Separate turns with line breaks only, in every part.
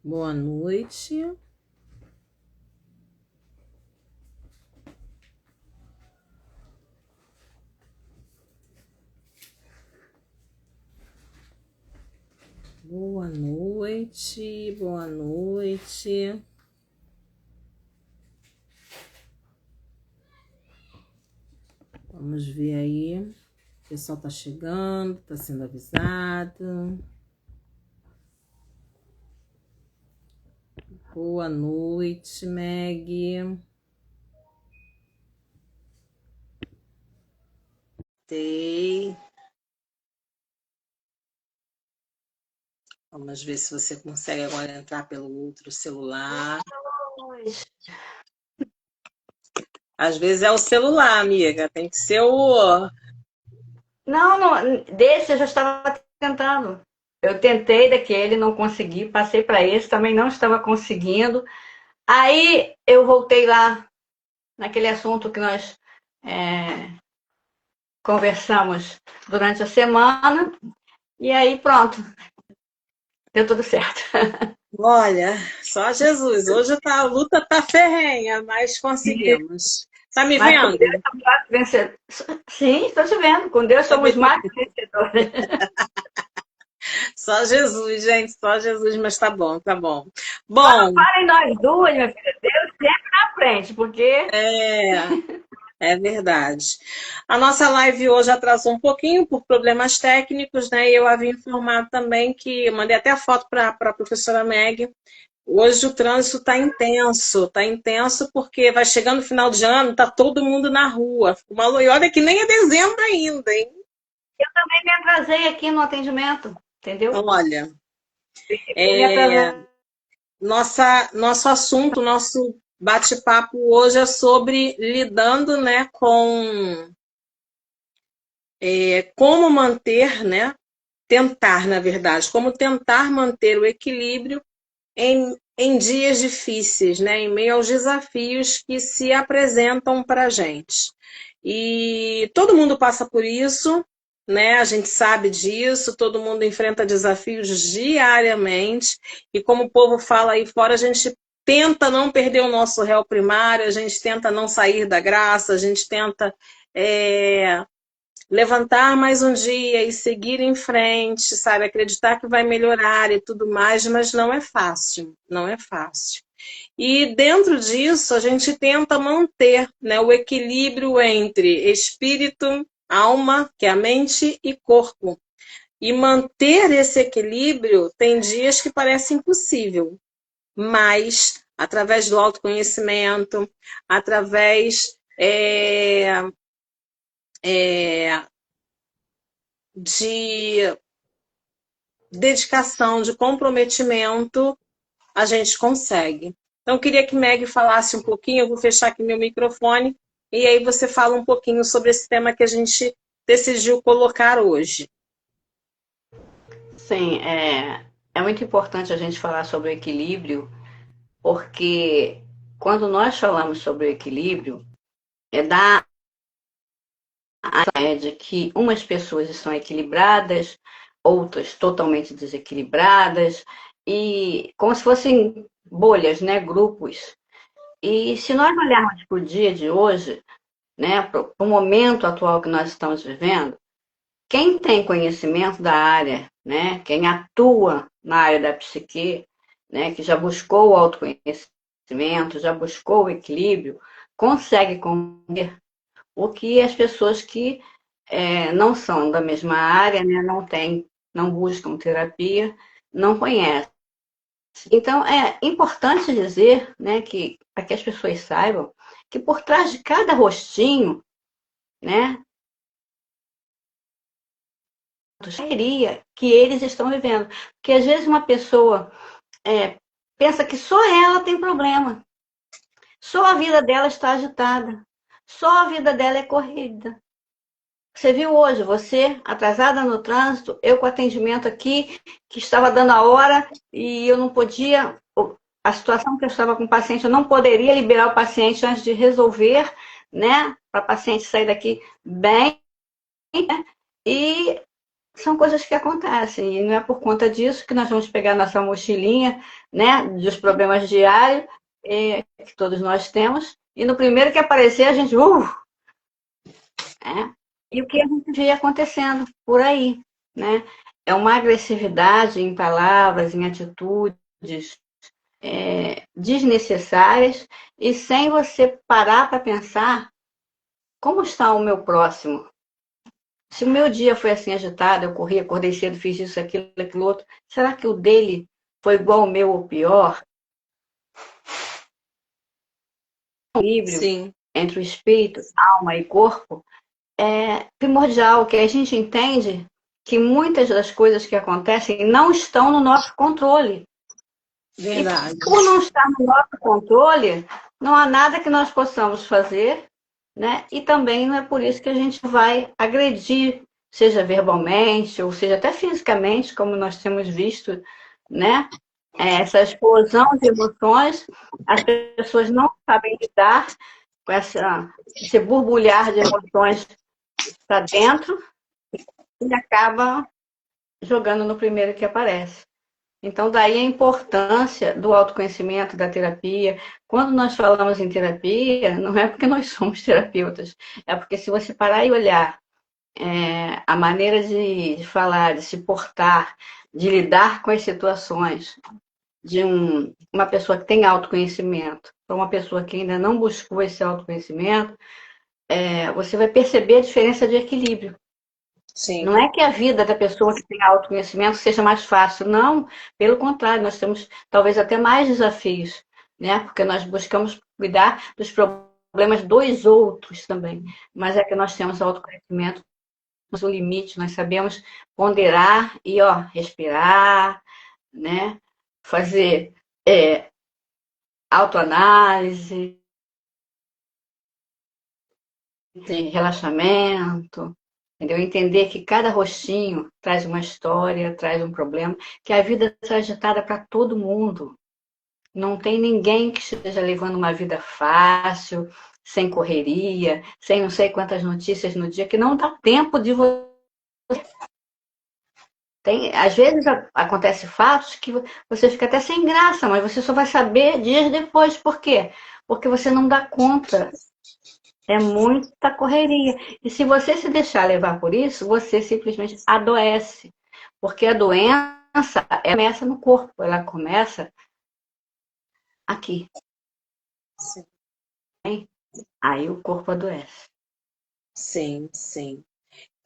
Boa noite. Boa noite, boa noite. Vamos ver aí. O pessoal tá chegando, tá sendo avisado. Boa noite, Meg. Vamos ver se você consegue agora entrar pelo outro celular. Às vezes é o celular, amiga. Tem que ser o...
Não, desse eu já estava tentando. Eu tentei daquele, não consegui, passei para esse, também não estava conseguindo. Aí eu voltei lá naquele assunto que nós conversamos durante a semana, e aí pronto, deu tudo certo.
Olha, só Jesus. Hoje a luta tá ferrenha, mas conseguimos. Tá me
Mas com Deus
vendo?
somos mais vencedores. Sim, estou te vendo. Com Deus
Tá
somos
vendo?
mais vencedores.
Só Jesus, gente, só Jesus, mas tá bom, tá bom.
Só não
Bom,
parem nós duas, minha filha. Deus sempre na frente, porque
é, é verdade. A nossa live hoje atrasou um pouquinho por problemas técnicos, né? E eu havia informado também que eu mandei até a foto para a professora Meg. Hoje o trânsito está intenso porque vai chegando o final de ano, tá todo mundo na rua. E olha que nem é dezembro ainda, hein?
também me atrasei aqui no atendimento, entendeu?
Olha,
Eu me
é,
atrasei.
nosso assunto, nosso bate-papo hoje é sobre lidando, né, com como manter, né, tentar, na verdade, como tentar manter o equilíbrio em dias difíceis, né, em meio aos desafios que se apresentam para a gente. E todo mundo passa por isso, né? A gente sabe disso, todo mundo enfrenta desafios diariamente, e como o povo fala aí fora, a gente tenta não perder o nosso réu primário, a gente tenta não sair da graça, a gente tenta é, levantar mais um dia e seguir em frente, sabe? Acreditar que vai melhorar e tudo mais, mas não é fácil, não é fácil. E dentro disso, a gente tenta manter, né, o equilíbrio entre espírito, alma, que é a mente, e corpo. E manter esse equilíbrio tem dias que parece impossível, mas através do autoconhecimento, através de dedicação, de comprometimento, a gente consegue. Então, eu queria que Meg falasse um pouquinho, eu vou fechar aqui meu microfone, e aí você fala um pouquinho sobre esse tema que a gente decidiu colocar hoje.
Sim, é muito importante a gente falar sobre o equilíbrio, porque quando nós falamos sobre o equilíbrio, dá a ideia de que umas pessoas estão equilibradas, outras totalmente desequilibradas, e como se fossem bolhas, né, grupos. E se nós olharmos para o dia de hoje, né, para o momento atual que nós estamos vivendo, quem tem conhecimento da área, né, quem atua na área da psique, né, que já buscou o autoconhecimento, já buscou o equilíbrio, consegue compreender o que as pessoas que não são da mesma área, né, não têm, não buscam terapia, não conhecem. Então, é importante dizer, né, que para que as pessoas saibam que por trás de cada rostinho, né, seria que eles estão vivendo. Porque às vezes uma pessoa pensa que só ela tem problema, só a vida dela está agitada, só a vida dela é corrida. Você viu hoje, você atrasada no trânsito, eu com atendimento aqui, que estava dando a hora e eu não podia, a situação que eu estava com o paciente, eu não poderia liberar o paciente antes de resolver, né, para o paciente sair daqui bem, né? E são coisas que acontecem. E não é por conta disso que nós vamos pegar nossa mochilinha, né, dos problemas diários, que todos nós temos, e no primeiro que aparecer, a gente, é, e o que a gente vê acontecendo por aí, né? É uma agressividade em palavras, em atitudes, desnecessárias, e sem você parar para pensar como está o meu próximo. Se o meu dia foi assim agitado, eu corri, acordei cedo, fiz isso, aquilo outro, será que o dele foi igual ao meu ou pior? O equilíbrio
Sim,
entre o espírito, alma e corpo é primordial, que a gente entende que muitas das coisas que acontecem não estão no nosso controle. E
verdade.
por não estar no nosso controle, não há nada que nós possamos fazer, né? E também não é por isso que a gente vai agredir, seja verbalmente, ou seja até fisicamente, como nós temos visto, né? Essa explosão de emoções, as pessoas não sabem lidar com esse borbulhar de emoções para dentro e acaba jogando no primeiro que aparece. Então, daí a importância do autoconhecimento, da terapia. Quando nós falamos em terapia, não é porque nós somos terapeutas, é porque se você parar e olhar a maneira de falar, de se portar, de lidar com as situações de uma pessoa que tem autoconhecimento para uma pessoa que ainda não buscou esse autoconhecimento, você vai perceber a diferença de equilíbrio.
Sim,
Não é que a vida da pessoa que tem autoconhecimento seja mais fácil, não. Pelo contrário, nós temos talvez até mais desafios, né? Porque nós buscamos cuidar dos problemas dos outros também. Mas é que nós temos autoconhecimento, temos o limite, nós sabemos ponderar e, respirar, né? Fazer autoanálise,
sim.
relaxamento, entendeu? Entender que cada rostinho traz uma história, traz um problema, que a vida está agitada para todo mundo. Não tem ninguém que esteja levando uma vida fácil, sem correria, sem não sei quantas notícias no dia, que não dá tempo de você. Às vezes acontece fatos que você fica até sem graça, mas você só vai saber dias depois. Por quê? Porque você não dá conta. É muita correria. E se você se deixar levar por isso, você simplesmente adoece. Porque a doença ela começa no corpo, ela começa aqui.
Sim,
Aí o corpo adoece.
sim, sim.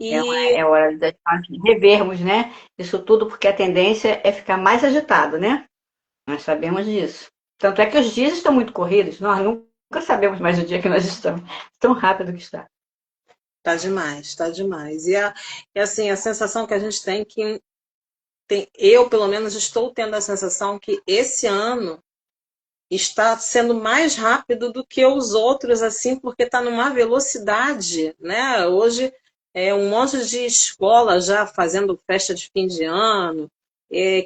É,
E
é hora de nós revermos, né? Isso tudo porque a tendência é ficar mais agitado, né? Nós sabemos disso. Tanto é que os dias estão muito corridos, nós nunca sabemos mais o dia que nós estamos. Tão rápido que está.
tá demais, tá demais. E assim, a sensação que a gente tem eu pelo menos estou tendo a sensação que esse ano está sendo mais rápido do que os outros, assim, porque está numa velocidade, né? Hoje é um monte de escola já fazendo festa de fim de ano.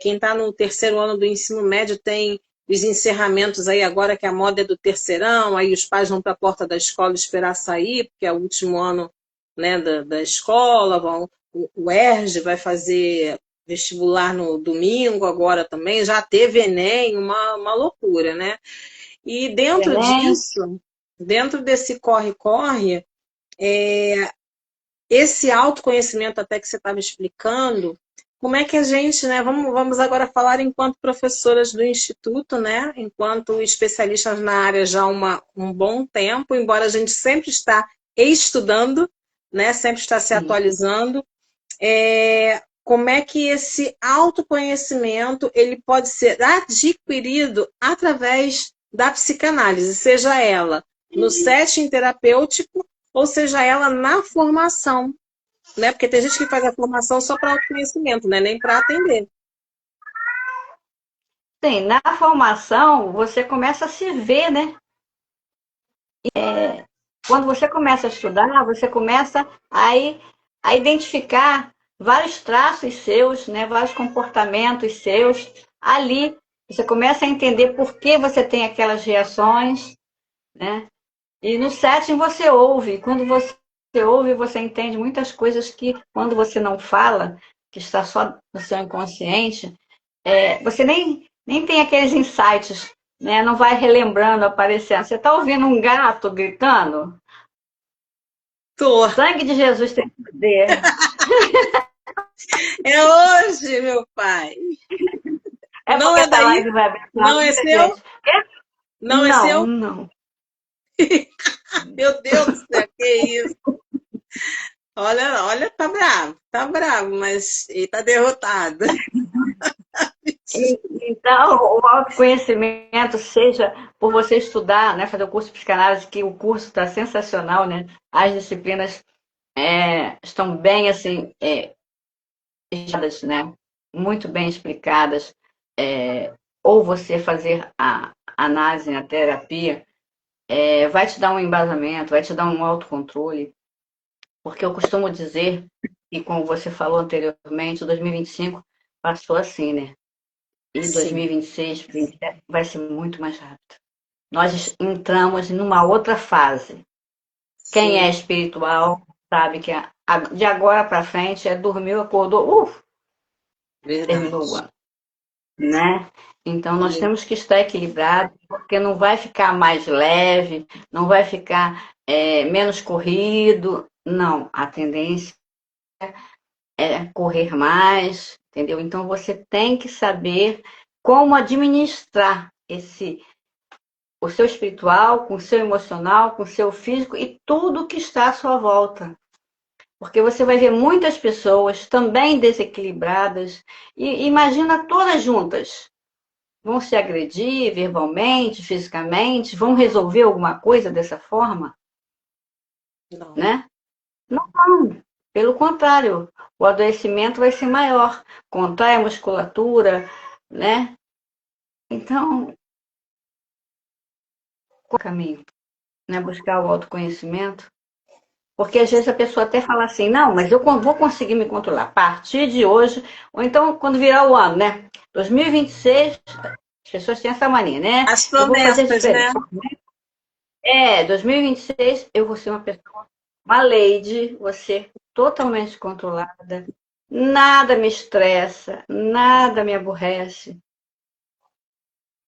Quem está no terceiro ano do ensino médio tem os encerramentos aí agora que a moda é do terceirão, aí os pais vão para a porta da escola esperar sair, porque é o último ano, né, da escola, o ERJ vai fazer vestibular no domingo agora também, já teve Enem, uma loucura, né? E dentro
Enem,
disso, dentro desse corre-corre, esse autoconhecimento até que você estava explicando, como é que a gente, né? Vamos agora falar enquanto professoras do Instituto, né? Enquanto especialistas na área já há um bom tempo, embora a gente sempre está estudando, né? Sempre está se
sim.
atualizando. Como é que esse autoconhecimento ele pode ser adquirido através da psicanálise, seja ela no setting terapêutico ou seja ela na formação, né? Porque tem gente que faz a formação só para autoconhecimento, né? Nem para atender.
Sim, na formação você começa a se ver, né? Quando você começa a estudar, você começa a identificar vários traços seus, né? Vários comportamentos seus ali. Você começa a entender por que você tem aquelas reações, né? E no setting você ouve. Quando você ouve, você entende muitas coisas que, quando você não fala, que está só no seu inconsciente, você nem tem aqueles insights, né? Não vai relembrando, aparecendo. Você está ouvindo um gato gritando?
Tô.
O sangue de Jesus tem poder.
É hoje, meu pai.
É
Não
porque
é
essa
daí?
live vai abençoar
Não é
muita
seu?
gente.
Não é
Não,
seu?
não.
Meu Deus do céu, que isso? Olha, tá bravo, mas ele tá derrotado.
Então, o autoconhecimento, seja por você estudar, né, fazer o curso de psicanálise, que o curso está sensacional, né? As disciplinas estão bem assim, né? Muito bem explicadas. Ou você fazer a análise, a terapia, vai te dar um embasamento, vai te dar um autocontrole, porque eu costumo dizer, e como você falou anteriormente, o 2025 passou assim, né? E
Sim,
2026, 2027 vai ser muito mais rápido. Nós entramos numa outra fase. Quem é
sim,
espiritual sabe que de agora para frente dormiu, acordou, terminou o
verdade.
ano, né? Então nós temos que estar equilibrados, porque não vai ficar mais leve, não vai ficar menos corrido. Não, a tendência é correr mais, entendeu? Então você tem que saber como administrar o seu espiritual, com o seu emocional, com o seu físico e tudo que está à sua volta. Porque você vai ver muitas pessoas também desequilibradas e imagina todas juntas. Vão se agredir verbalmente, fisicamente, vão resolver alguma coisa dessa forma,
Não.
né? Não vão. Pelo contrário, o adoecimento vai ser maior, contrai a musculatura, né? Então, qual é o caminho? Né? Buscar o autoconhecimento. Porque às vezes a pessoa até fala assim, não, mas eu vou conseguir me controlar a partir de hoje, ou então quando virar o ano, né? 2026, as pessoas têm essa mania, né?
As
Eu vou fazer
promessas, né?
diferente. 2026 eu vou ser uma pessoa, uma lady, vou ser totalmente controlada, nada me estressa, nada me aborrece.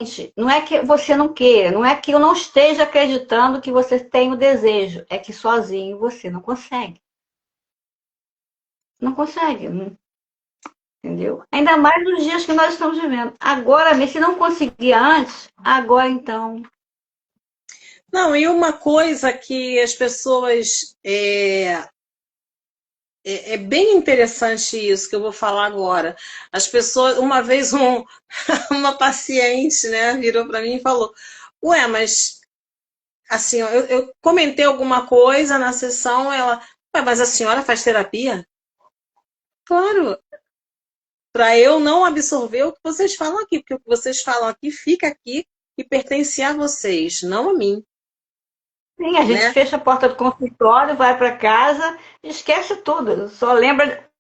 Gente, não é que você não queira, não é que eu não esteja acreditando que você tem o desejo, é que sozinho você não consegue. Não consegue, entendeu? Ainda mais nos dias que nós estamos vivendo. Agora, se não conseguia antes, agora então.
Não, e uma coisa que as pessoas. É bem interessante isso que eu vou falar agora. As pessoas, uma vez uma paciente, né, virou para mim e falou: Ué, mas assim, ó, eu comentei alguma coisa na sessão, ela, ué, mas a senhora faz terapia? Claro, para eu não absorver o que vocês falam aqui, porque o que vocês falam aqui fica aqui e pertence a vocês, não a mim,
Sim, a gente
né?
fecha a porta do consultório, vai para casa, esquece tudo. Só lembra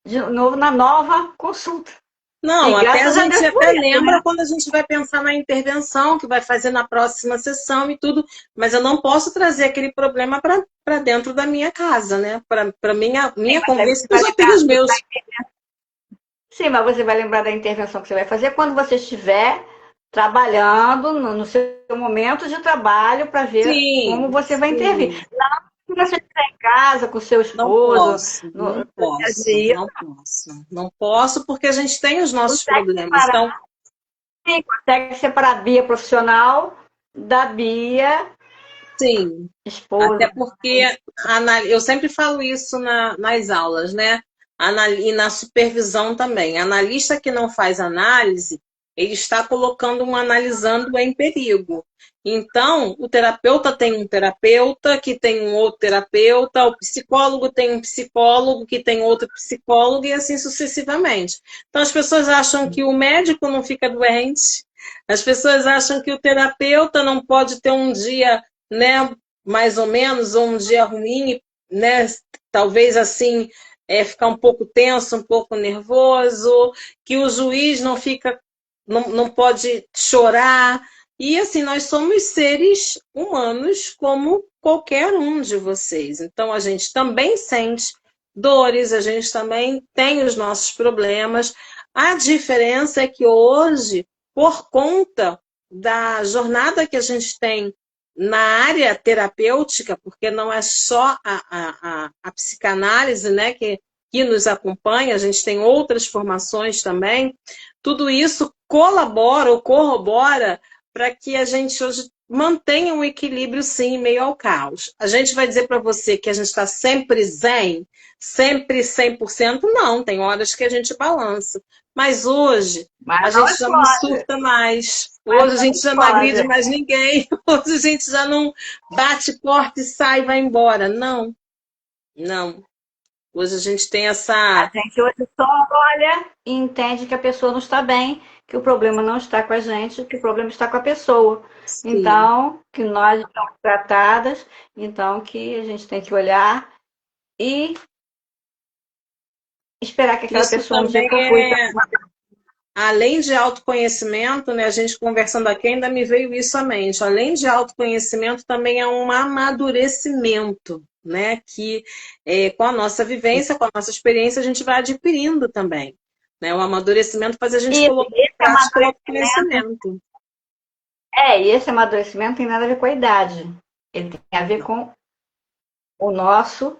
de novo na nova consulta. E
Não, até a
graças a
gente
Deus por
até
isso, né?
lembra quando a gente vai pensar na intervenção que vai fazer na próxima sessão e tudo, mas eu não posso trazer aquele problema para dentro da minha casa, né? Para minha
Mas aí
convivência,
você
que eu
vai
já tenho
lembrar,
os meus.
sim, mas você vai lembrar da intervenção que você vai fazer quando você estiver trabalhando no seu momento de trabalho para ver como
Sim,
você vai intervir.
sim.
Se você estiver em casa com seu
Não
esposo,
posso,
no
não
dia a
posso,
dia,
não posso. Não posso porque a gente tem os nossos
consegue
problemas.
separar,
Então,
sim, consegue separar a Bia profissional da Bia
sim. Até
esposa.
porque eu sempre falo isso nas aulas, né? E na supervisão também. Analista que não faz análise, ele está colocando um analisando em perigo. Então, o terapeuta tem um terapeuta, que tem um outro terapeuta, o psicólogo tem um psicólogo, que tem outro psicólogo, e assim sucessivamente. Então, as pessoas acham que o médico não fica doente, as pessoas acham que o terapeuta não pode ter um dia, né, mais ou menos, ou um dia ruim, né? Talvez assim ficar um pouco tenso, um pouco nervoso, que o juiz não fica, não pode chorar. E assim, nós somos seres humanos como qualquer um de vocês. Então a gente também sente, dores, a gente também tem os nossos problemas. A diferença é que hoje, por conta da jornada que a gente tem na área terapêutica, porque não é só a psicanálise, né, que nos acompanha, a gente tem outras formações também, tudo isso colabora ou corrobora para que a gente hoje mantenha um equilíbrio, sim, em meio ao caos. A gente vai dizer para você que a gente está sempre zen, sempre 100%? Não, tem horas que a gente balança. Mas hoje a
Mas não
gente já não
explode.
surta mais.
Mas
Hoje a
não
gente já não agride
explode.
mais ninguém. Hoje a gente já não bate porta e sai e vai embora. Não, não. Hoje a gente tem
A
essa.
gente hoje só olha e entende que a pessoa não está bem, que o problema não está com a gente, que o problema está com a pessoa.
Sim.
Então, que nós estamos tratadas, então que a gente tem que olhar e esperar que aquela
Isso
pessoa um dia
também
procure
é, além de autoconhecimento, né, a gente conversando aqui ainda me veio isso à mente. Além de autoconhecimento, também é um amadurecimento, né, que com a nossa vivência, com a nossa experiência, a gente vai adquirindo também. Né? O amadurecimento faz a gente
e
colocar em
esse
prática o
amadurecimento,
autoconhecimento.
e esse amadurecimento tem nada a ver com a idade. Ele tem a ver com o nosso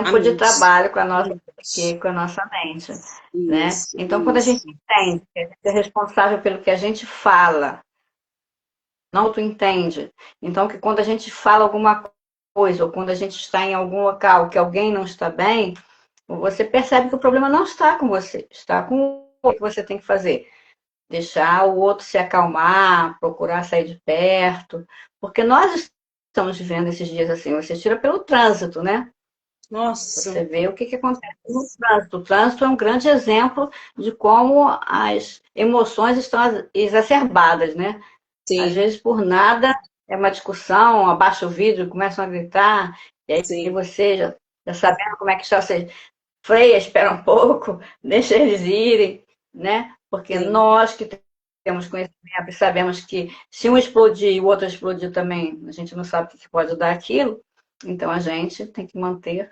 A
tempo de
mente.
trabalho com a nossa
Isso,
psique, com a nossa mente, né?
isso,
Então, quando a gente
isso.
entende que a gente é responsável pelo que a gente fala, não tu entende. Então, que quando a gente fala alguma coisa, ou quando a gente está em algum local que alguém não está bem, você percebe que o problema não está com você, está com o que você tem que fazer. Deixar o outro se acalmar, procurar sair de perto, porque nós estamos vivendo esses dias assim, você tira pelo trânsito, né?
Nossa,
Você vê o que, que acontece no trânsito. O trânsito é um grande exemplo de como as emoções estão exacerbadas, né? Às
sim,
vezes, por nada, é uma discussão, abaixa o vidro, começam a gritar, e aí
sim,
você já sabendo como é que está, você freia, espera um pouco, deixa eles irem, né? Porque
sim.
nós que temos conhecimento e sabemos que se um explodir e o outro explodir também, a gente não sabe o que pode dar aquilo, então a gente tem que manter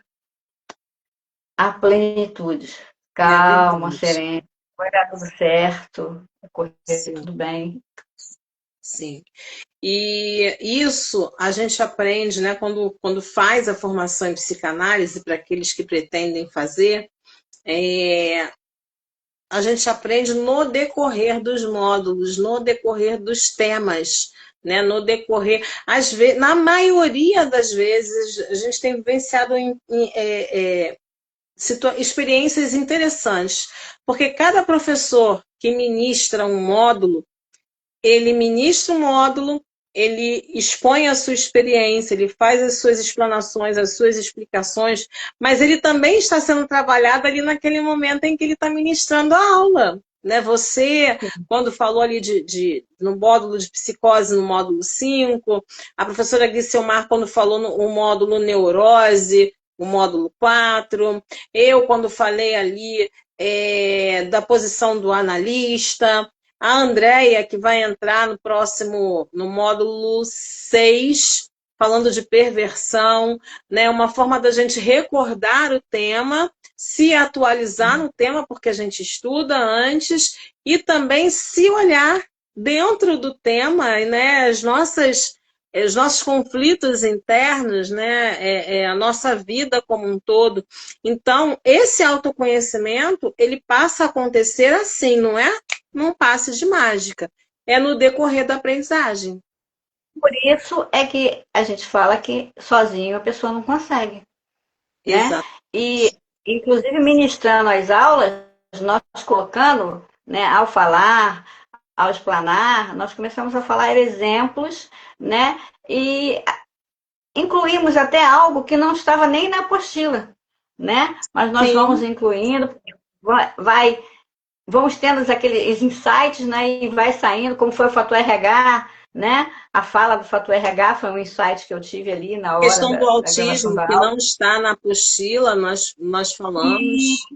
a plenitude.
É
Calma,
verdade.
sereno, vai dar tudo certo, vai correr
Sim,
tudo bem.
sim. E isso a gente aprende, né, quando faz a formação em psicanálise, para aqueles que pretendem fazer, é, a gente aprende no decorrer dos módulos, no decorrer dos temas, né, no decorrer, às vezes, na maioria das vezes, a gente tem vivenciado experiências interessantes, porque cada professor que ministra um módulo, ele ministra um módulo, ele expõe a sua experiência, ele faz as suas explanações, as suas explicações, mas ele também está sendo trabalhado ali naquele momento em que ele está ministrando a aula. Né? Você, quando falou ali no módulo de psicose, no módulo 5, a professora Guisselmar, quando falou no módulo neurose, o módulo 4, eu, quando falei ali da posição do analista, a Andrea, que vai entrar no módulo 6, falando de perversão, né? Uma forma da gente recordar o tema, se atualizar no tema, porque a gente estuda antes, e também se olhar dentro do tema, né? Os nossos conflitos internos, né? A nossa vida como um todo. Então, esse autoconhecimento, ele passa a acontecer assim, não é num passe de mágica. É no decorrer da aprendizagem.
Por isso é que a gente fala que sozinho a pessoa não consegue, né?
Exato.
E, inclusive, ministrando as aulas, nós colocando, né, ao falar, ao explanar, nós começamos a falar exemplos, né? E incluímos até algo que não estava nem na apostila, né? Mas nós vamos
Sim,
incluindo, vamos tendo aqueles insights, né? E vai saindo, como foi o fator RH, né? A fala do fator RH foi um insight que eu tive ali na hora
questão do
da gravação
autismo,
da
que
aula.
não está na apostila, nós
E,
falamos.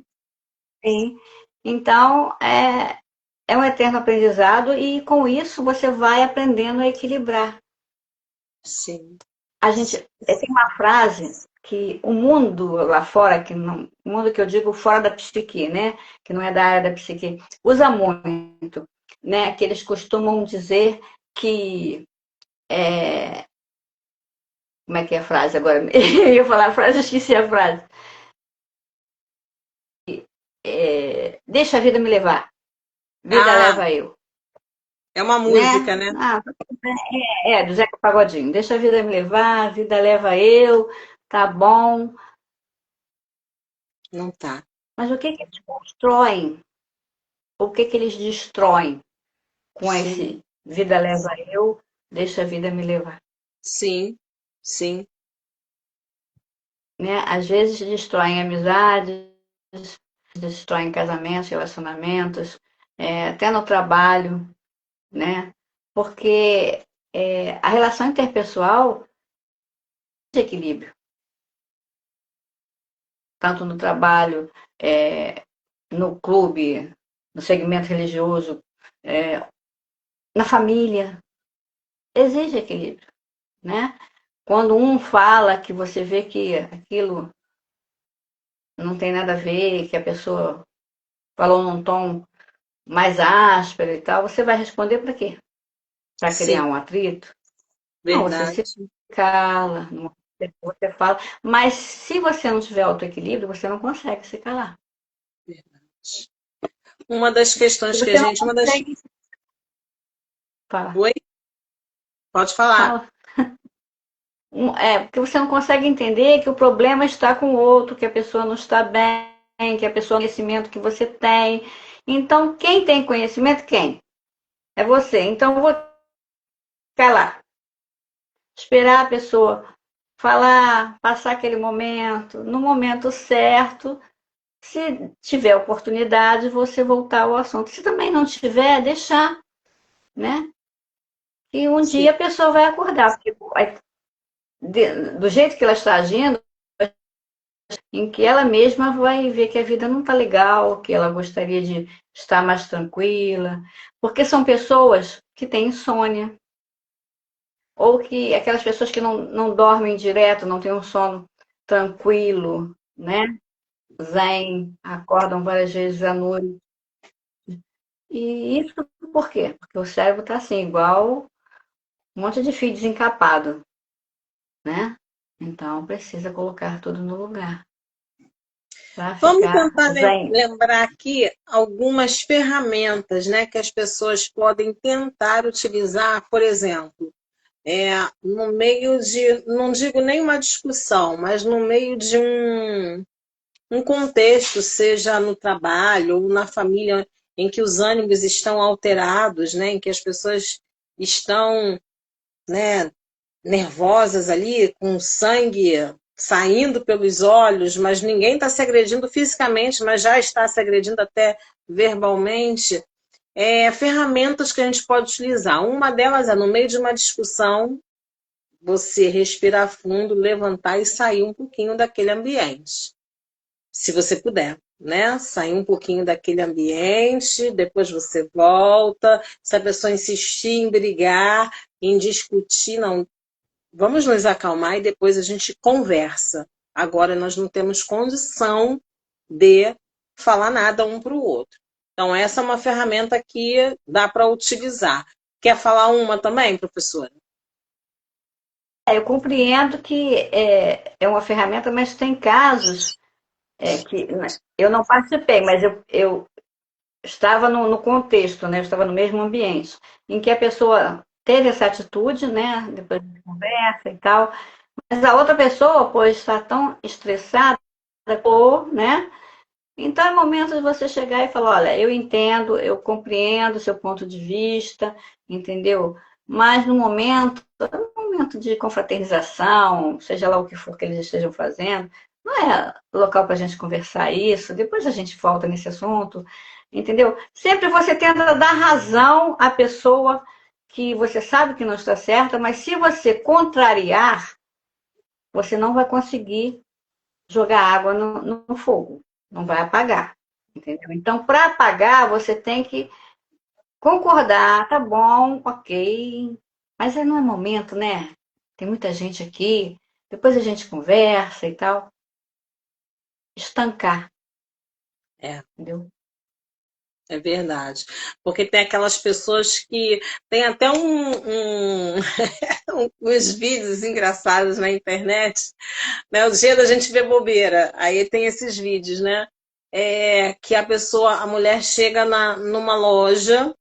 sim. Então, é um eterno aprendizado e com isso você vai aprendendo a equilibrar.
Sim.
A gente tem uma frase que o mundo lá fora, o mundo que eu digo fora da psique, né? Que não é da área da psique, usa muito, né? Que eles costumam dizer que como é que é a frase agora? Eu ia falar a frase, eu esqueci a frase. Deixa a vida me levar, vida
Ah,
leva eu,
é uma
né?
música, né?
Ah, do Zeca Pagodinho. Deixa a vida me levar, vida leva eu, tá bom.
Não tá.
Mas o que que eles constroem? O que que eles destroem com
Sim,
esse vida leva eu, deixa a vida me levar?
sim, sim,
Né? Às vezes destroem amizades, destroem casamentos, relacionamentos, até no trabalho, né? Porque a relação interpessoal é de equilíbrio, tanto no trabalho, no clube, no segmento religioso, é, na família, exige equilíbrio, né? Quando um fala que você vê que aquilo não tem nada a ver, que a pessoa falou num tom mais áspero e tal, você vai responder para quê? Para
sim,
criar um atrito? Não, você
verdade.
se cala, você fala. Mas se você não tiver autoequilíbrio, você não consegue se calar.
Verdade. Uma das
Se
questões que a
você não
gente, uma das.
consegue falar,
Oi? Pode falar.
fala. Porque você não consegue entender que o problema está com o outro, que a pessoa não está bem, que a pessoa tem conhecimento que você tem. Então, quem tem conhecimento, quem? É você. Então, eu vou ficar lá, esperar a pessoa falar, passar aquele momento, no momento certo. Se tiver oportunidade, você voltar ao assunto. Se também não tiver, deixar, né? E um
Sim,
dia a pessoa vai acordar, porque do jeito que ela está agindo, em que ela mesma vai ver que a vida não está legal, que ela gostaria de estar mais tranquila, porque são pessoas que têm insônia, ou que aquelas pessoas que não dormem direto, não têm um sono tranquilo, né? Zen, acordam várias vezes à noite. E isso por quê? Porque o cérebro está assim, igual um monte de fio desencapado, né? Então precisa colocar tudo no lugar para
vamos
ficar
tentar
zen.
lembrar aqui algumas ferramentas, né, que as pessoas podem tentar utilizar, por exemplo, no meio de, não digo nem uma discussão, mas no meio de um contexto, seja no trabalho ou na família, em que os ânimos estão alterados, né, em que as pessoas estão, né, nervosas ali, com sangue saindo pelos olhos, mas ninguém está se agredindo fisicamente, mas já está se agredindo até verbalmente. Ferramentas que a gente pode utilizar. Uma delas é, no meio de uma discussão, você respirar fundo, levantar e sair um pouquinho daquele ambiente. Se você puder, né? Sair um pouquinho daquele ambiente, depois você volta. Se a pessoa insistir em brigar, em discutir, não, vamos nos acalmar e depois a gente conversa. Agora nós não temos condição de falar nada um para o outro. Então, essa é uma ferramenta que dá para utilizar. Quer falar uma também, professora?
Eu compreendo que é uma ferramenta, mas tem casos que eu não participei, mas eu estava no contexto, né? Eu estava no mesmo ambiente, em que a pessoa teve essa atitude, né? Depois de conversa e tal, mas a outra pessoa, pois está tão estressada, ou, né? Então é momento de você chegar e falar, olha, eu entendo, eu compreendo o seu ponto de vista, entendeu? Mas no momento de confraternização, seja lá o que for que eles estejam fazendo, não é local para a gente conversar isso, depois a gente volta nesse assunto, entendeu? Sempre você tenta dar razão à pessoa que você sabe que não está certa, mas se você contrariar, você não vai conseguir jogar água no fogo, não vai apagar, entendeu? Então, para apagar, você tem que concordar, tá bom, ok, mas aí não é momento, né? Tem muita gente aqui, depois a gente conversa e tal. Estancar,
É.
entendeu?
É verdade. Porque tem aquelas pessoas que tem até uns vídeos engraçados na internet, né? O dia da gente ver bobeira. Aí tem esses vídeos, né? Que a mulher chega numa loja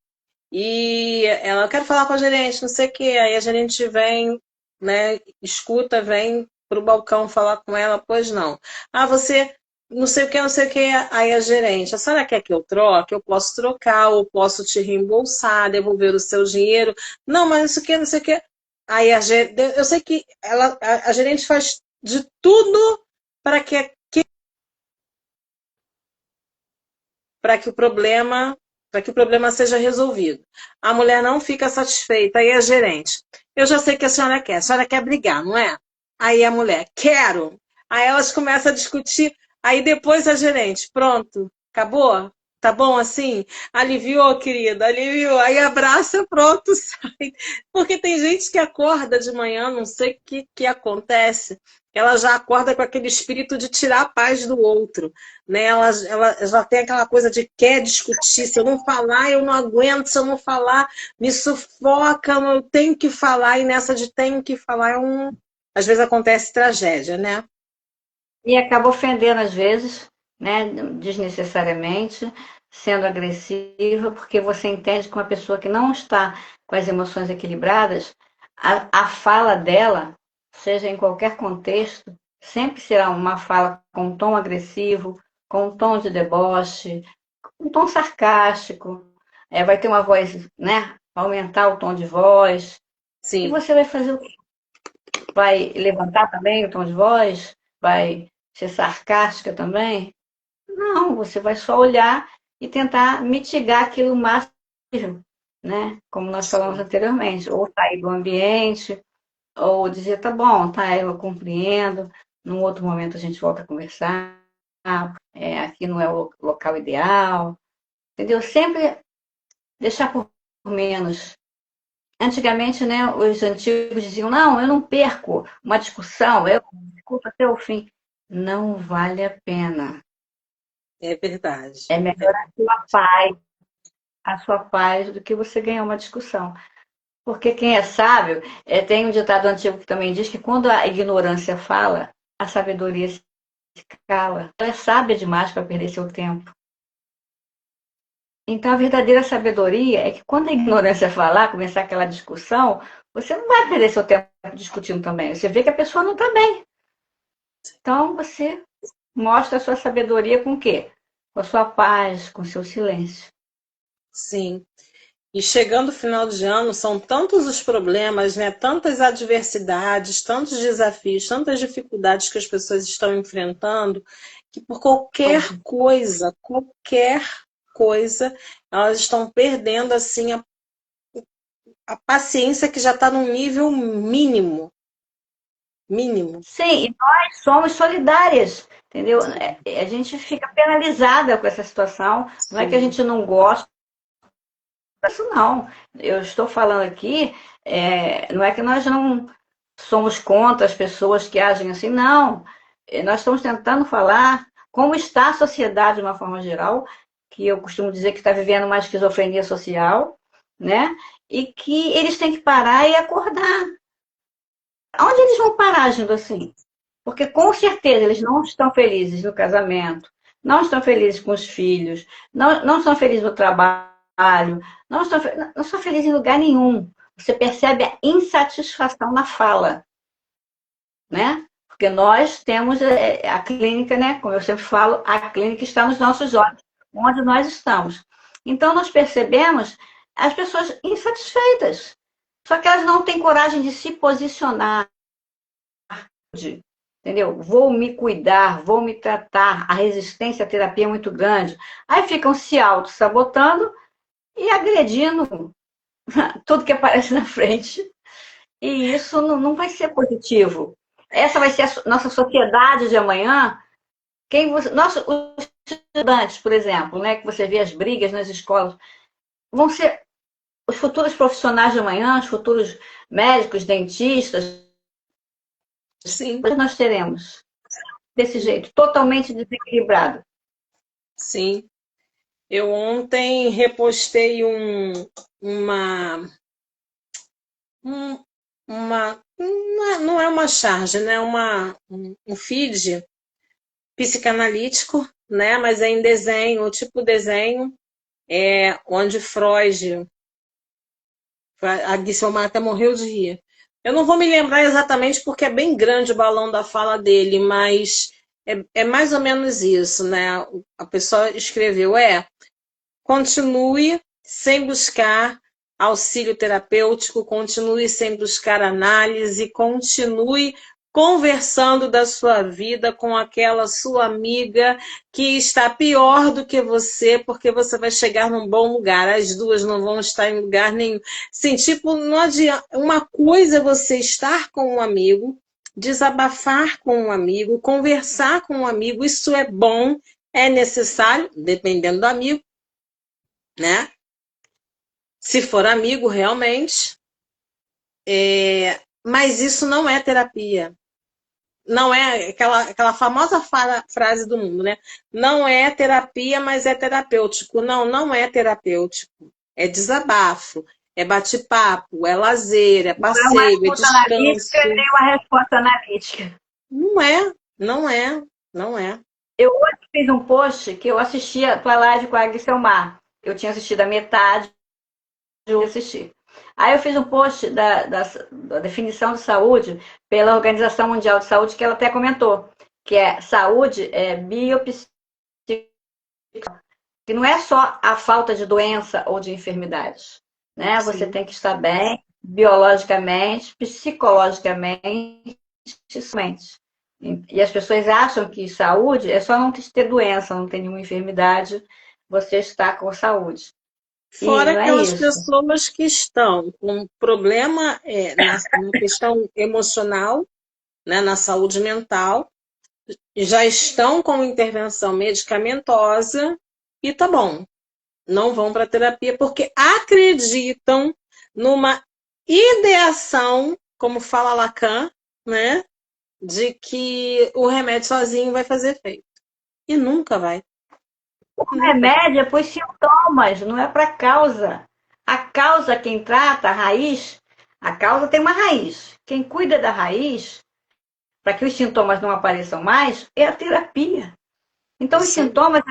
e ela quer falar com a gerente, não sei o quê. Aí a gerente vem, né? Escuta, vem pro balcão falar com ela, pois não. Ah, você não sei o que, não sei o que. Aí a gerente, a senhora quer que eu troque? Eu posso trocar, ou posso te reembolsar, devolver o seu dinheiro. Não, mas não sei o que, não sei o que. Aí eu sei que a gerente faz de tudo para para que o problema, para que o problema seja resolvido. A mulher não fica satisfeita, aí a gerente. Eu já sei que a senhora quer brigar, não é? Aí a mulher, quero. Aí elas começam a discutir, aí depois a gerente, pronto, acabou? Tá bom assim? Aliviou, querida, aliviou. Aí abraça, pronto, sai. Porque tem gente que acorda de manhã, não sei o que acontece, ela já acorda com aquele espírito de tirar a paz do outro, né? Ela já tem aquela coisa de quer discutir. Se eu não falar, eu não aguento. Se eu não falar, me sufoca. Eu tenho que falar. E nessa de tenho que falar, às vezes acontece tragédia, né?
E acaba ofendendo às vezes, né, desnecessariamente, sendo agressiva, porque você entende que uma pessoa que não está com as emoções equilibradas, a fala dela, seja em qualquer contexto, sempre será uma fala com um tom agressivo, com um tom de deboche, um tom sarcástico, vai ter uma voz, né, aumentar o tom de voz, e
Sim,
você vai fazer o quê? Vai levantar também o tom de voz? Vai ser sarcástica também? Não, você vai só olhar e tentar mitigar aquilo o máximo, né? Como nós falamos
sim.
anteriormente, ou sair do ambiente, ou dizer, tá bom, tá, eu compreendo, num outro momento a gente volta a conversar, aqui não é o local ideal, entendeu? Sempre deixar por menos. Antigamente, né, os antigos diziam, não, eu não perco uma discussão, eu discuto até o fim. Não vale a pena.
É verdade.
É melhor a sua paz do que você ganhar uma discussão. Porque quem é sábio, tem um ditado antigo que também diz que quando a ignorância fala, a sabedoria se cala. Ela é sábia demais para perder seu tempo. Então, a verdadeira sabedoria é que quando a ignorância falar, começar aquela discussão, você não vai perder seu tempo discutindo também. Você vê que a pessoa não está bem. Então, você mostra a sua sabedoria com o quê? Com a sua paz, com o seu silêncio.
Sim. E chegando o final de ano, são tantos os problemas, né? Tantas adversidades, tantos desafios, tantas dificuldades que as pessoas estão enfrentando, que por qualquer coisa, elas estão perdendo assim a paciência que já está num nível mínimo, mínimo.
Sim, e nós somos solidárias, entendeu? A gente fica penalizada com essa situação. Não é que a
Sim,
gente não gosta disso, não. Eu estou falando aqui, não é que nós não somos contra as pessoas que agem assim, não. Nós estamos tentando falar como está a sociedade de uma forma geral, que eu costumo dizer que está vivendo uma esquizofrenia social, né? E que eles têm que parar e acordar. Onde eles vão parar agindo assim? Porque com certeza eles não estão felizes no casamento, não estão felizes com os filhos, não estão felizes no trabalho, não estão felizes em lugar nenhum. Você percebe a insatisfação na fala, né? Porque nós temos a clínica, né? Como eu sempre falo, a clínica está nos nossos olhos, onde nós estamos. Então nós percebemos as pessoas insatisfeitas. Só que elas não têm coragem de se posicionar, entendeu? Vou me cuidar, vou me tratar. A resistência à terapia é muito grande. Aí ficam se auto-sabotando e agredindo tudo que aparece na frente. E isso não vai ser positivo. Essa vai ser a nossa sociedade de amanhã. Os estudantes, por exemplo, né, que você vê as brigas nas escolas, vão ser os futuros profissionais de amanhã, os futuros médicos, dentistas,
Sim,
nós teremos desse jeito, totalmente desequilibrado.
sim. Eu ontem repostei uma, um- não é uma charge, né? Um feed psicanalítico, né? Mas é em desenho, tipo desenho, onde Freud, a Guilherme até morreu de rir. Eu não vou me lembrar exatamente porque é bem grande o balão da fala dele, mas é mais ou menos isso, né? A pessoa escreveu, continue sem buscar auxílio terapêutico, continue sem buscar análise, continue conversando da sua vida com aquela sua amiga que está pior do que você, porque você vai chegar num bom lugar. As duas não vão estar em lugar nenhum. Sim, tipo, não adianta. Uma coisa é você estar com um amigo, desabafar com um amigo, conversar com um amigo, isso é bom, é necessário, dependendo do amigo, né? Se for amigo, realmente. Mas isso não é terapia. Não é aquela famosa frase do mundo, né? Não é terapia, mas é terapêutico. Não, não é terapêutico. É desabafo, é bate-papo, é lazer, é
Não é uma
passeio, é
escuta analítica,
descanso.
nem uma resposta analítica.
Não é, não é, não é.
Eu hoje fiz um post que eu assisti a tua live com a Agri Selmar. Eu tinha assistido a metade, eu assisti. Aí eu fiz um post da definição de saúde pela Organização Mundial de Saúde, que ela até comentou, que é saúde biopsíquica, que não é só a falta de doença ou de enfermidades, né? Você
Sim.
tem que estar bem biologicamente, psicologicamente, socialmente. E as pessoas acham que saúde é só não ter doença, não ter nenhuma enfermidade, você está com saúde. E
Fora
não é
aquelas
isso.
pessoas que estão com problema na questão emocional, né, na saúde mental, já estão com intervenção medicamentosa e tá bom, não vão para terapia porque acreditam numa ideação, como fala Lacan, né, de que o remédio sozinho vai fazer efeito. E nunca vai,
O
nunca vai.
remédio é para os sintomas, não é para a causa. A causa, quem trata, a raiz, a causa tem uma raiz. Quem cuida da raiz, para que os sintomas não apareçam mais, é a terapia. Então, os
Isso aí.
sintomas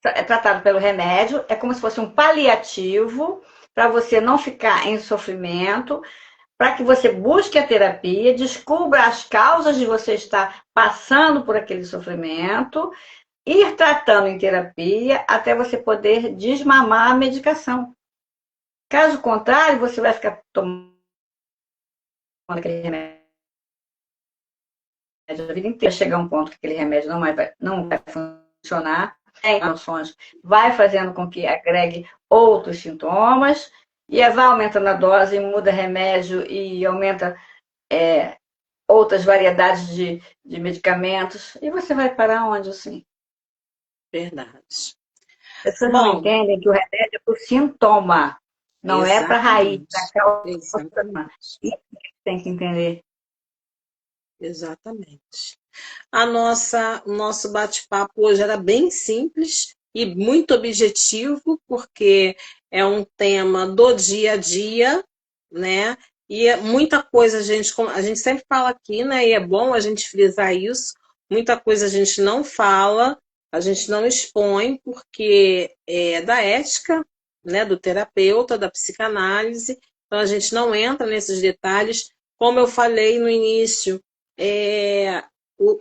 é tratado pelo remédio, é como se fosse um paliativo para você não ficar em sofrimento, para que você busque a terapia, descubra as causas de você estar passando por aquele sofrimento, ir tratando em terapia até você poder desmamar a medicação. Caso contrário, você vai ficar tomando aquele remédio a vida inteira, chegar a um ponto que aquele remédio não vai funcionar, tem emoções, vai fazendo com que agregue outros sintomas, e vai aumentando a dose, muda remédio e aumenta outras variedades de medicamentos, e você vai parar onde assim?
Verdade.
As pessoas não
Bom,
entendem que o remédio é para o sintoma, não é para a raiz, para a
exatamente.
causa.
Exatamente.
Isso que tem que entender.
Exatamente. O nosso bate-papo hoje era bem simples e muito objetivo, porque é um tema do dia a dia, né? E muita coisa a gente sempre fala aqui, né? E é bom a gente frisar isso. Muita coisa a gente não fala, a gente não expõe, porque é da ética, né? Do terapeuta, da psicanálise. Então a gente não entra nesses detalhes. Como eu falei no início, é,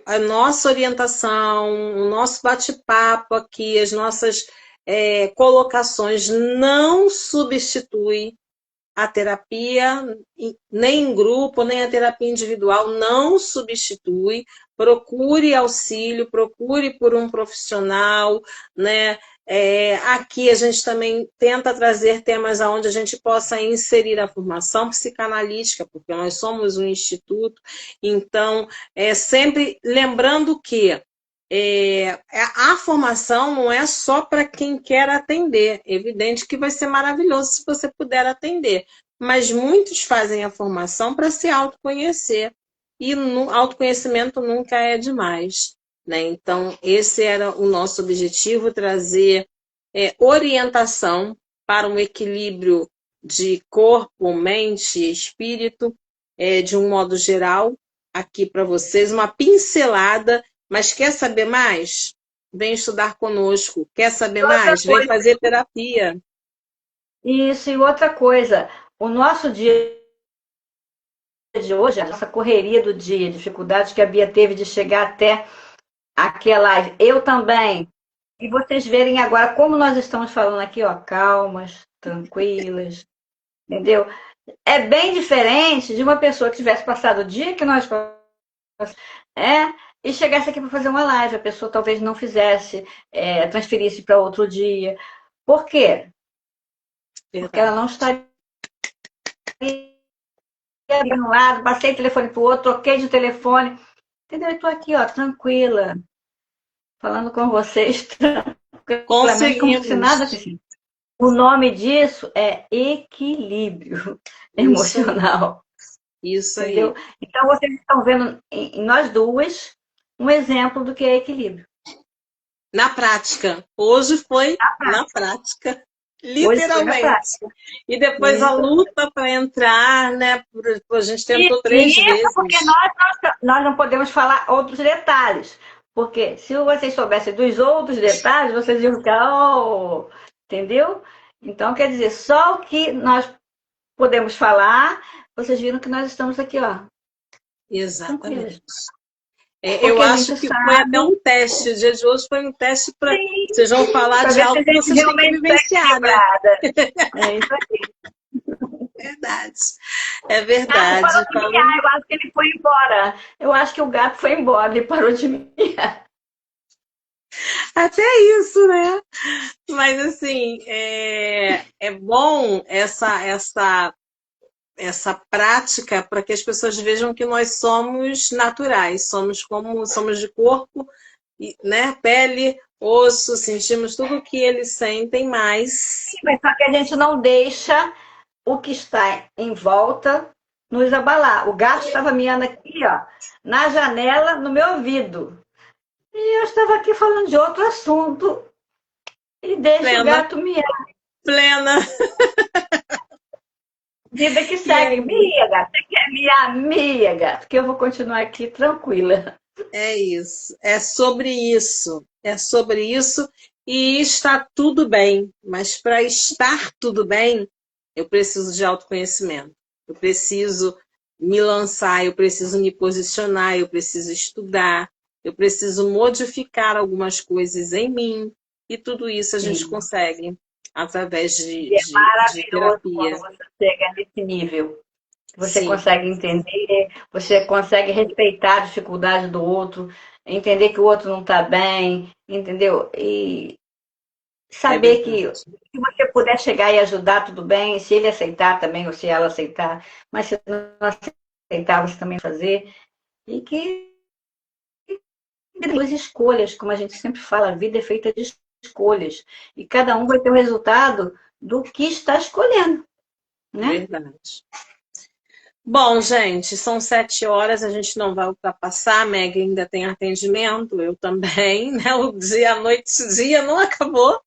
a nossa orientação, o nosso bate-papo aqui, as nossas colocações não substitui a terapia, nem em grupo, nem a terapia individual, não substitui. Procure auxílio, procure por um profissional, né? Aqui a gente também tenta trazer temas onde a gente possa inserir a formação psicanalítica, porque nós somos um instituto, então, sempre lembrando que a formação não é só para quem quer atender. É evidente que vai ser maravilhoso se você puder atender, mas muitos fazem a formação para se autoconhecer. e autoconhecimento nunca é demais, né? Então, esse era o nosso objetivo, trazer orientação para um equilíbrio de corpo, mente e espírito, de um modo geral, aqui para vocês, uma pincelada, mas quer saber mais? Vem estudar conosco. Quer saber
Outra
mais? Vem
coisa,
fazer terapia.
isso, e outra coisa, o nosso dia de hoje, essa correria do dia, dificuldade que a Bia teve de chegar até aquela live, eu também. E vocês verem agora como nós estamos falando aqui, ó, calmas, tranquilas, entendeu? É bem diferente de uma pessoa que tivesse passado o dia que nós e chegasse aqui para fazer uma live, a pessoa talvez não fizesse, transferisse para outro dia. Por quê? Porque ela não estaria de um lado, passei o telefone para o outro, troquei de telefone, entendeu? Eu estou aqui, ó, tranquila, falando com vocês tranquilamente, como se nada
Conseguimos.
tivesse. O nome disso é equilíbrio emocional.
Isso aí.
Entendeu? Então, vocês estão vendo em nós duas um exemplo do que é equilíbrio.
Na prática. Hoje foi na prática. Literalmente.
Na prática.
E depois a luta para entrar, né? A gente tentou 3 vezes.
Porque nós não podemos falar outros detalhes. Porque se vocês soubessem dos outros detalhes, vocês iam ficar, oh, entendeu? Então, quer dizer, só o que nós podemos falar, vocês viram que nós estamos aqui, ó.
Exatamente. Eu acho que foi até um teste. O dia de hoje foi um teste para vocês vão falar de algo que vocês têm que vivenciar, né?
É isso aí.
Verdade. É verdade.
Eu acho que ele foi embora. Eu acho que o gato foi embora, ele parou de miar.
Até isso, né? Mas assim, é bom essa prática para que as pessoas vejam que nós somos naturais, somos de corpo, né? Pele, osso, sentimos tudo o que eles sentem, mas
Só que a gente não deixa o que está em volta nos abalar. O gato estava miando aqui, ó, na janela, no meu ouvido. E eu estava aqui falando de outro assunto. E deixa o gato miar.
Plena.
Vida que segue. Mia, gato. Você quer miar? Mia, gato. Que eu vou continuar aqui tranquila.
É isso. É sobre isso. É sobre isso. E está tudo bem. Mas para estar tudo bem, eu preciso de autoconhecimento. Eu preciso me lançar, eu preciso me posicionar, eu preciso estudar, eu preciso modificar algumas coisas em mim. E tudo isso a gente consegue através de terapia.
Quando você chega nesse nível. Você consegue entender, você consegue respeitar a dificuldade do outro, entender que o outro não está bem, entendeu? E saber que se você puder chegar e ajudar, tudo bem, se ele aceitar também, ou se ela aceitar, mas se não aceitar, você também fazer. E que duas escolhas, como a gente sempre fala, a vida é feita de escolhas. E cada um vai ter o resultado do que está escolhendo. Né?
Verdade. Bom, gente, são 7 horas, a gente não vai ultrapassar, a Meg ainda tem atendimento, eu também, né? A noite, o dia não acabou,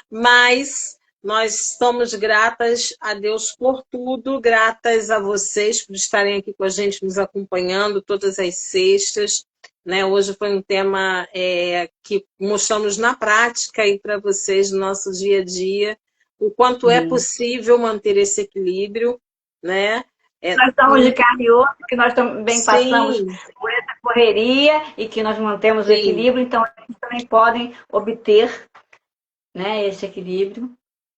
mas nós somos gratas a Deus por tudo, gratas a vocês por estarem aqui com a gente, nos acompanhando todas as sextas, né? Hoje foi um tema que mostramos na prática aí para vocês no nosso dia a dia, o quanto é possível manter esse equilíbrio, né?
Nós estamos de carne e osso, que nós também passamos por essa correria e que nós mantemos o equilíbrio, então eles também podem obter, né, esse equilíbrio.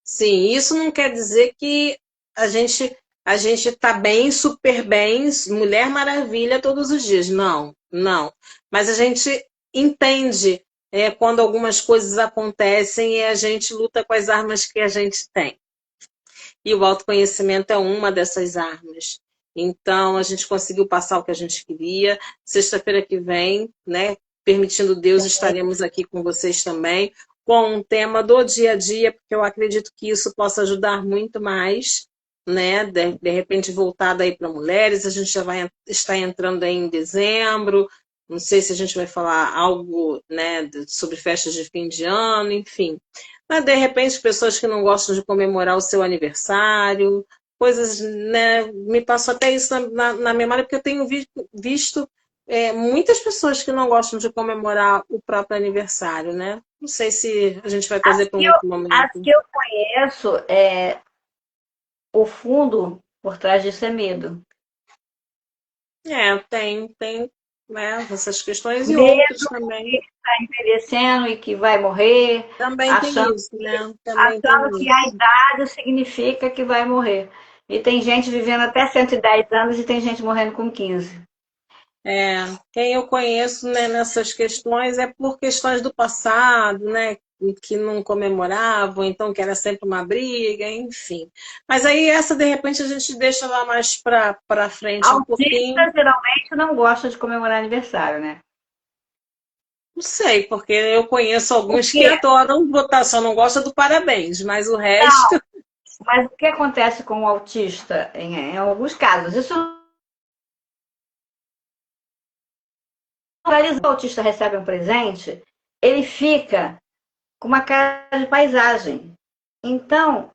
Sim, isso não quer dizer que a gente está bem, super bem, Mulher Maravilha todos os dias. Não, não. Mas a gente entende quando algumas coisas acontecem e a gente luta com as armas que a gente tem. E o autoconhecimento é uma dessas armas. Então, a gente conseguiu passar o que a gente queria. Sexta-feira que vem, né, permitindo Deus, estaremos aqui com vocês também, com um tema do dia a dia, porque eu acredito que isso possa ajudar muito mais, né? De repente voltada aí para mulheres, a gente já vai estar entrando aí em dezembro. Não sei se a gente vai falar algo, né, sobre festas de fim de ano, enfim. Mas, de repente, pessoas que não gostam de comemorar o seu aniversário, coisas, né? Me passou até isso na memória, porque eu tenho visto muitas pessoas que não gostam de comemorar o próprio aniversário, né? Não sei se a gente vai trazer para um outro
As
momento.
que eu conheço, o fundo por trás disso é medo.
Tem, né, essas questões e outras
Medo
também.
que está envelhecendo e que vai morrer,
Também tem
achando,
isso, né? Também tem
achando que a
isso.
idade significa que vai morrer. E tem gente vivendo até 110 anos e tem gente morrendo com 15.
Quem eu conheço, né, nessas questões é por questões do passado, né, que não comemoravam, então que era sempre uma briga, enfim. Mas aí essa, de repente, a gente deixa lá mais para frente um pouquinho.
Autistas geralmente não gostam de comemorar aniversário, né?
Não sei, porque eu conheço
Por
alguns que
quê?
adoram botar, só não gosta do parabéns, mas o
Não,
resto.
mas o que acontece com o autista em alguns casos? Isso quando o autista recebe um presente, ele fica com uma cara de paisagem. Então,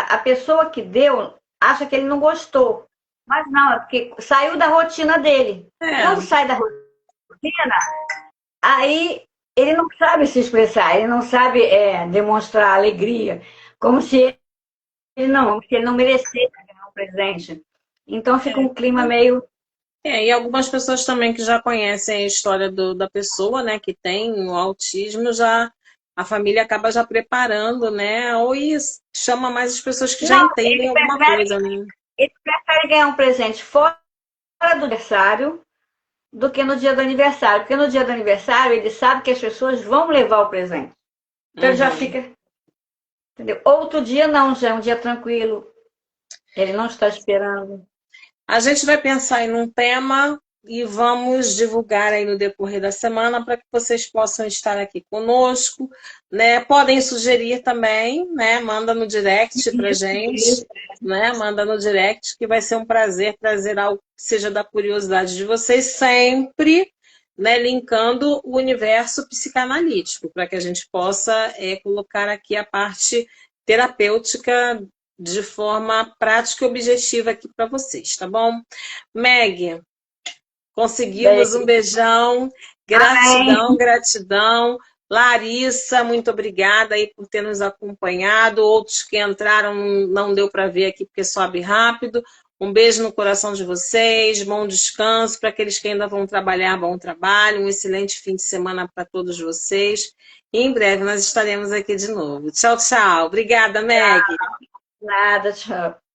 a pessoa que deu acha que ele não gostou. Mas não, é porque saiu da rotina dele. Quando
É,
sai da rotina, aí ele não sabe se expressar, ele não sabe demonstrar alegria, como se ele não merecesse ganhar um presente. Então fica um clima meio.
E algumas pessoas também que já conhecem a história da pessoa, né, que tem o autismo, já a família acaba já preparando, né, ou chama mais as pessoas que já
Não,
entendem alguma coisa, né?
ele prefere ganhar um presente fora do aniversário do que no dia do aniversário. Porque no dia do aniversário ele sabe que as pessoas vão levar o presente. Então ele já
Uhum.
fica. Entendeu? Outro dia não, já é um dia tranquilo. Ele não está esperando.
A gente vai pensar em um tema e vamos divulgar aí no decorrer da semana para que vocês possam estar aqui conosco, né? Podem sugerir também, né? Manda no direct para gente, né? Manda no direct que vai ser um prazer trazer algo que seja da curiosidade de vocês sempre, né? Linkando o universo psicanalítico para que a gente possa colocar aqui a parte terapêutica de forma prática e objetiva aqui para vocês, tá bom? Meg,
Bem,
conseguimos um beijão,
amém.
gratidão, gratidão. Larissa, muito obrigada aí por ter nos acompanhado. Outros que entraram não deu para ver aqui porque sobe rápido. Um beijo no coração de vocês, bom descanso para aqueles que ainda vão trabalhar, bom trabalho, um excelente fim de semana para todos vocês. E em breve nós estaremos aqui de novo. Tchau, tchau. Obrigada, Meg.
Nada, tchau.